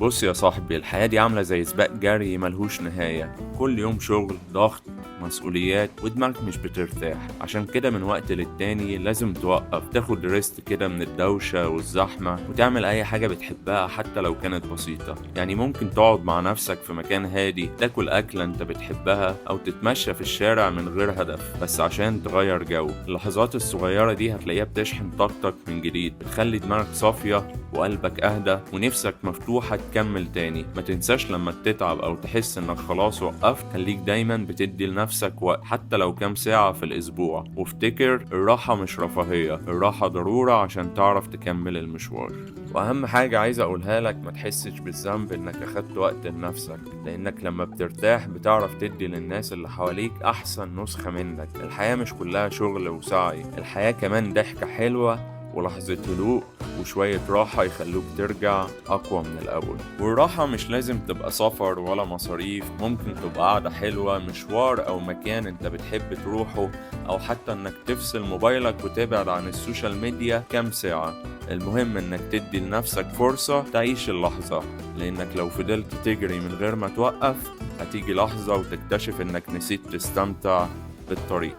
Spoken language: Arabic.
بص يا صاحبي، الحياة دي عاملة زي سباق جري ملهوش نهاية. كل يوم شغل، ضغط، مسؤوليات، ودماغك مش بترتاح. عشان كده من وقت للتاني لازم توقف، تاخد ريست كده من الدوشة والزحمة، وتعمل أي حاجة بتحبها حتى لو كانت بسيطة. يعني ممكن تقعد مع نفسك في مكان هادي، تاكل أكلة أنت بتحبها، أو تتمشى في الشارع من غير هدف بس عشان تغير جو. اللحظات الصغيرة دي هتلاقيها بتشحن طاقتك من جديد، بتخلي دماغك صافية وقلبك أهدى ونفسك مفتوحة تكمل تاني. ما تنساش لما تتعب أو تحس إنك خلاص وقفت، خليك دايما بتدي لنفسك وقت حتى لو كام ساعة في الأسبوع. وافتكر، الراحة مش رفاهية، الراحة ضرورة عشان تعرف تكمل المشوار. وأهم حاجة عايز أقولها لك، ما تحسش بالذنب إنك أخدت وقت لنفسك، لأنك لما بترتاح بتعرف تدي للناس اللي حواليك أحسن نسخة منك. الحياة مش كلها شغل وسعي، الحياة كمان ضحكة حلوة ولحظة هدوء وشوية راحة يخلوك ترجع أقوى من الأول. والراحة مش لازم تبقى سفر ولا مصاريف، ممكن تبقى قعدة حلوة، مشوار أو مكان أنت بتحب تروحه، أو حتى إنك تفصل موبايلك وتبعد عن السوشيال ميديا كام ساعة. المهم إنك تدي لنفسك فرصة تعيش اللحظة، لأنك لو فضلت تجري من غير ما توقف، هتيجي لحظة وتكتشف إنك نسيت تستمتع بالطريق.